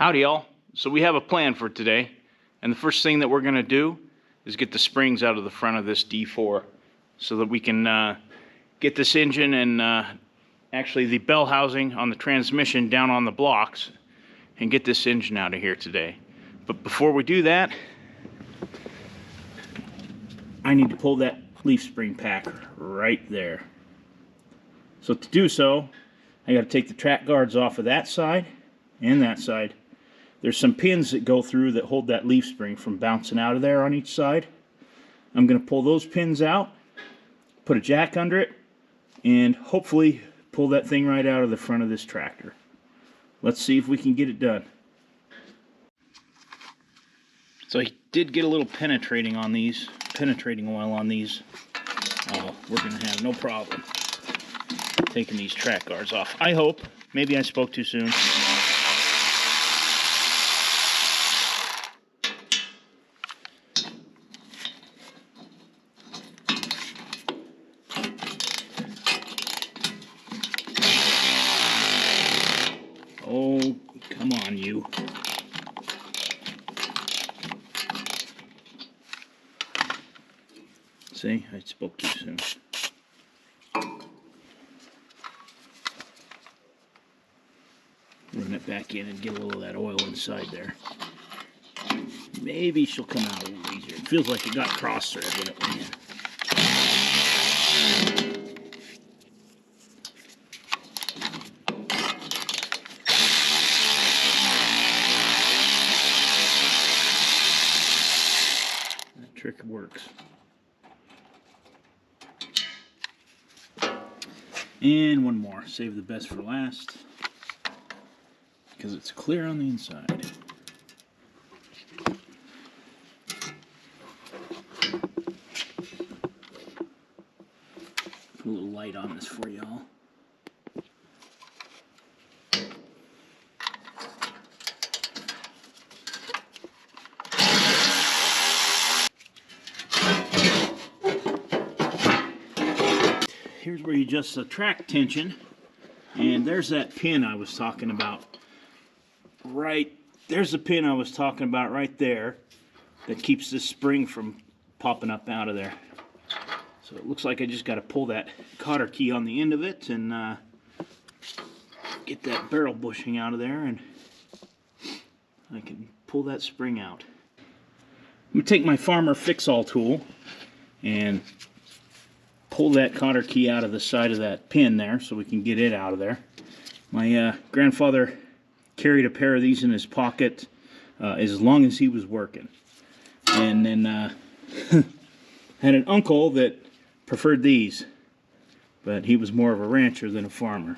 Howdy y'all. So we have a plan for today, and the first thing that we're going to do is get the springs out of the front of this D4 so that we can get this engine and actually the bell housing on the transmission down on the blocks and get this engine out of here today. But before we do that, I need to pull that leaf spring pack right there. So to do so, I got to take the track guards off of that side and that side. There's some pins that go through that hold that leaf spring from bouncing out of there on each side. I'm going to pull those pins out, put a jack under it, and hopefully pull that thing right out of the front of this tractor. Let's see if we can get it done. So I did get a little penetrating oil on these. We're going to have no problem taking these track guards off. I hope. Maybe I spoke too soon. Oh, come on, you. See, I spoke too soon. Run it back in and get a little of that oil inside there. Maybe she'll come out a little easier. It feels like it got cross-threaded when it went in. That trick works. And one more. Save the best for last, because it's clear on the inside. Put a little light on this for y'all. Here's where you adjust the track tension, and there's that pin I was talking about. There's the pin I was talking about right there that keeps this spring from popping up out of there. So it looks like I just got to pull that cotter key on the end of it and get that barrel bushing out of there, and I can pull that spring out. I'm going to take my Farmer Fix-All tool and pull that cotter key out of the side of that pin there so we can get it out of there. My grandfather carried a pair of these in his pocket as long as he was working. And then had an uncle that preferred these, but he was more of a rancher than a farmer.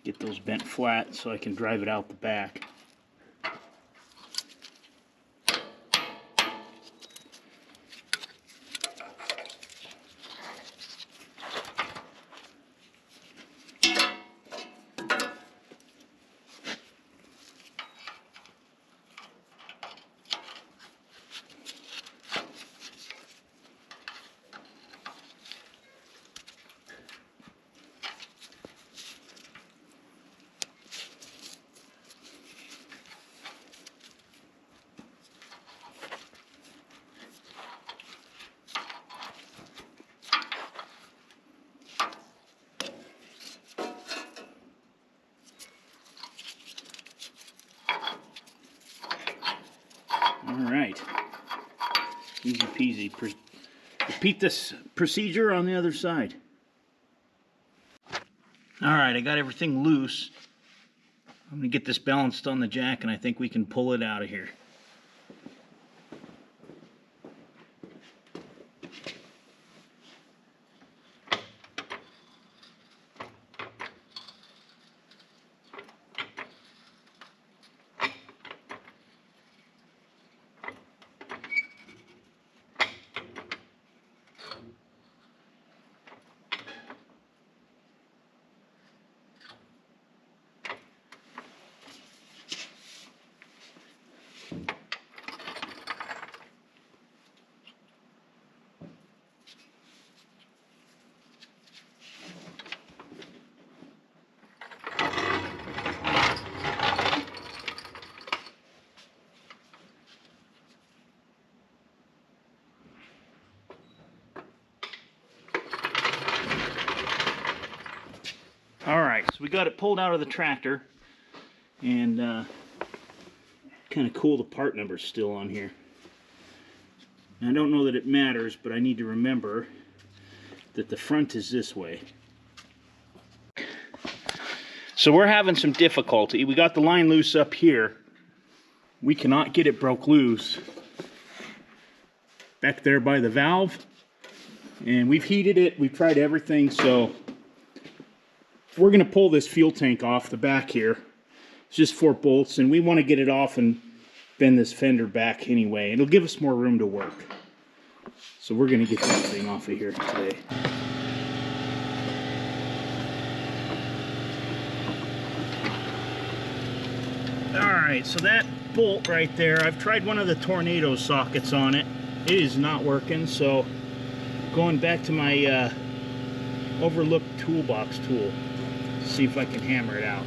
Get those bent flat so I can drive it out the back. Alright, easy peasy. Repeat this procedure on the other side. Alright, I got everything loose. I'm going to get this balanced on the jack, and I think we can pull it out of here. Alright, so we got it pulled out of the tractor, and kind of cool, the part number's still on here. And I don't know that it matters, but I need to remember that the front is this way. So we're having some difficulty. We got the line loose up here. We cannot get it broke loose back there by the valve. And we've heated it, we've tried everything, so we're going to pull this fuel tank off the back here. It's just 4 bolts, and we want to get it off and bend this fender back anyway. It'll give us more room to work. So we're going to get that thing off of here today. Alright, so that bolt right there, I've tried one of the tornado sockets on it. It is not working, so going back to my overlooked toolbox tool, see if I can hammer it out.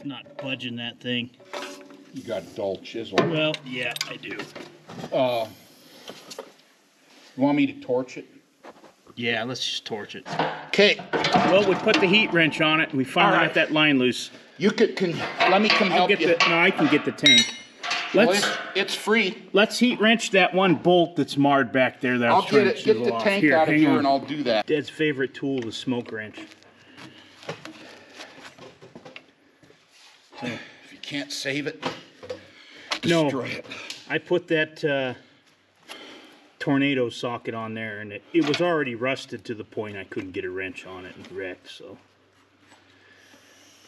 Not budging that thing. You got a dull chisel. Well, yeah, I do. You want me to torch it? Yeah, let's just torch it. Okay. Well, we put the heat wrench on it, and we finally got that line loose. You can let me come help you. No, I can get the tank. It's free. Let's heat wrench that one bolt that's marred back there. That I'll get the tank out of here, and I'll do that. Dad's favorite tool, the smoke wrench. So, if you can't save it, destroy it. I put that tornado socket on there, and it was already rusted to the point I couldn't get a wrench on it and wrecked, so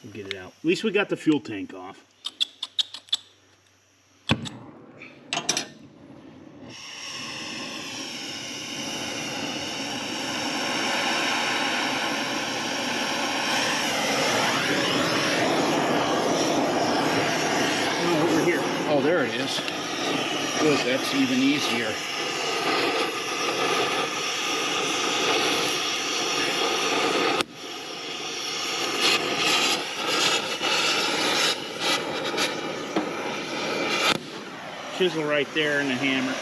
we'll get it out. At least we got the fuel tank off. Oh, over here. Oh, there it is. Good, that's even easier. Chisel right there and the hammer.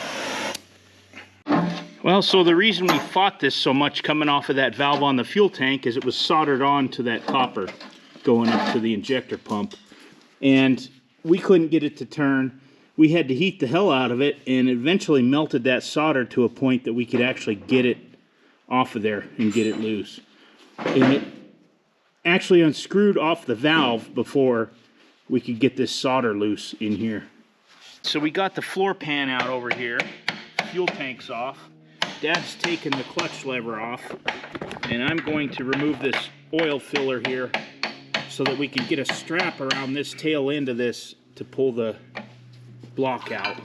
Well, so the reason we fought this so much coming off of that valve on the fuel tank is it was soldered on to that copper going up to the injector pump. And we couldn't get it to turn. We had to heat the hell out of it, and eventually melted that solder to a point that we could actually get it off of there and get it loose. And it actually unscrewed off the valve before we could get this solder loose in here. So we got the floor pan out over here, fuel tank's off, Dad's taken the clutch lever off, and I'm going to remove this oil filler here so that we can get a strap around this tail end of this to pull the block out.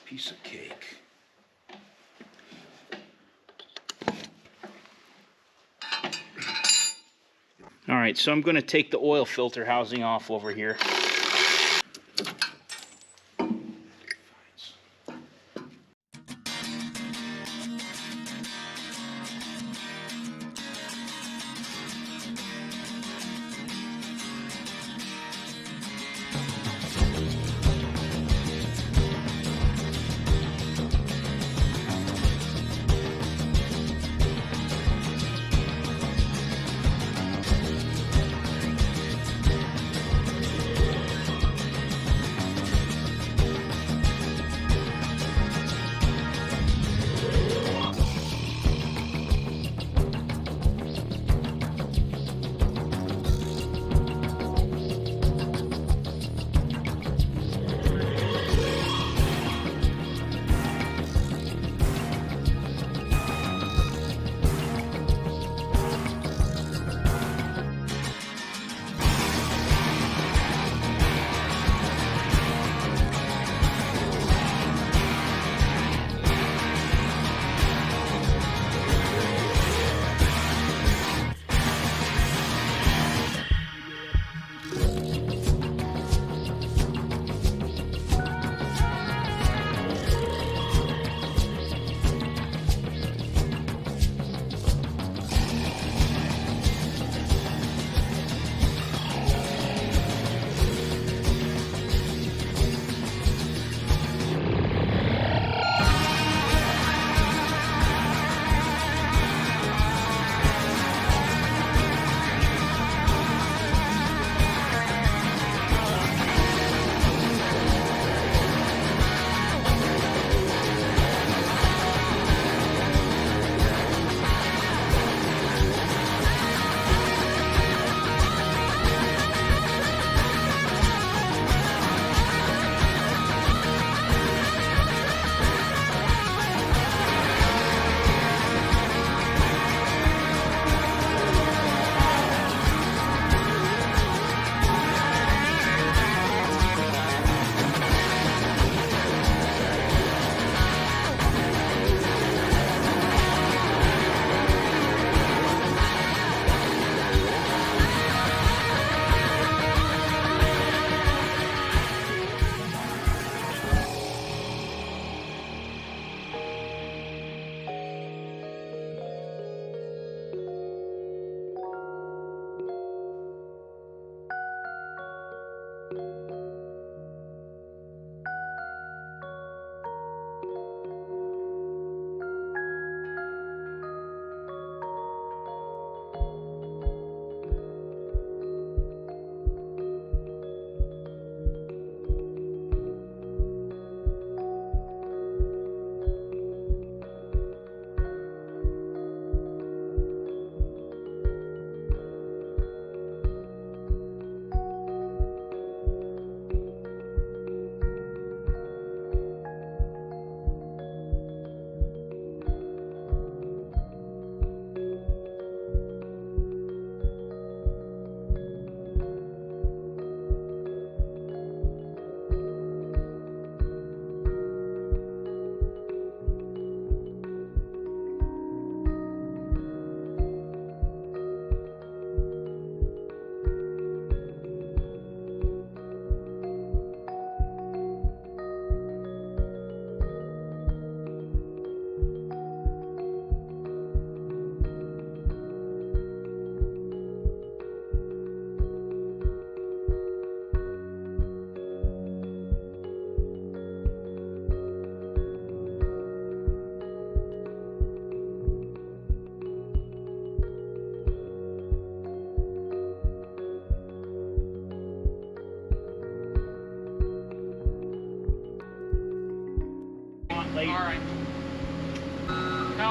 Piece of cake. All right, so I'm going to take the oil filter housing off over here.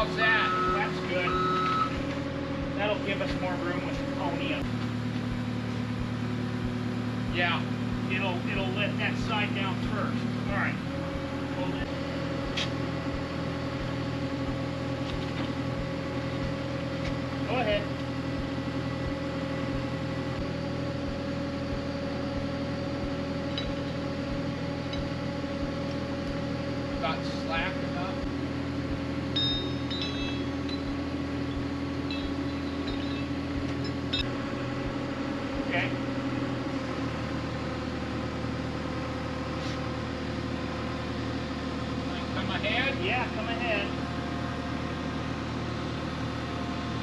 How's that? That's good. That'll give us more room with the pony up. Yeah. It'll let that side down first. All right. Hold it. Go ahead. Got slack enough. Okay. Come ahead. Yeah, come ahead.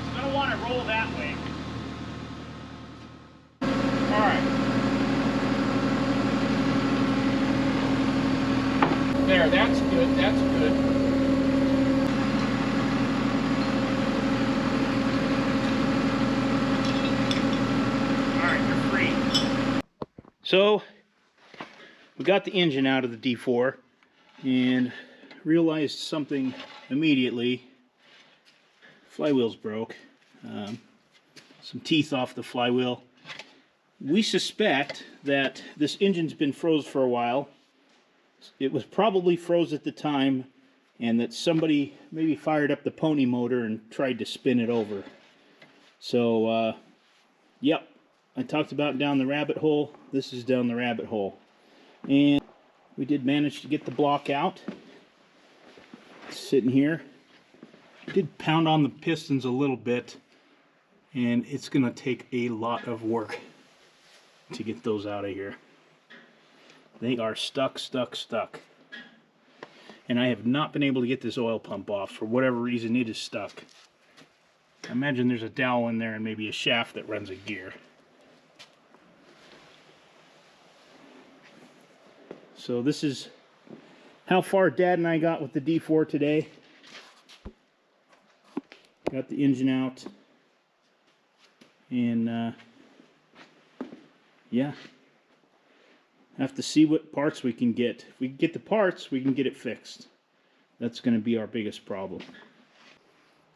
It's gonna want to roll that way. All right. There, that's good, that's good. Alright, you're free. So, we got the engine out of the D4 and realized something immediately. Flywheel's broke. Some teeth off the flywheel. We suspect that this engine's been froze for a while. It was probably froze at the time, and that somebody maybe fired up the pony motor and tried to spin it over. So, yep, I talked about down the rabbit hole. This is down the rabbit hole. And we did manage to get the block out. It's sitting here. Did pound on the pistons a little bit, and it's going to take a lot of work to get those out of here. They are stuck. And I have not been able to get this oil pump off. For whatever reason, it is stuck. I imagine there's a dowel in there and maybe a shaft that runs a gear. So this is how far Dad and I got with the D4 today. Got the engine out. And, yeah. Have to see what parts we can get. If we can get the parts, we can get it fixed. That's going to be our biggest problem.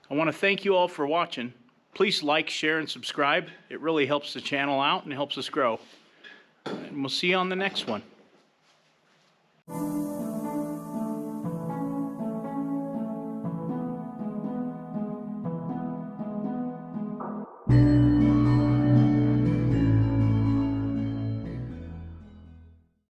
I want to thank you all for watching. Please like, share, and subscribe. It really helps the channel out and helps us grow. And we'll see you on the next one.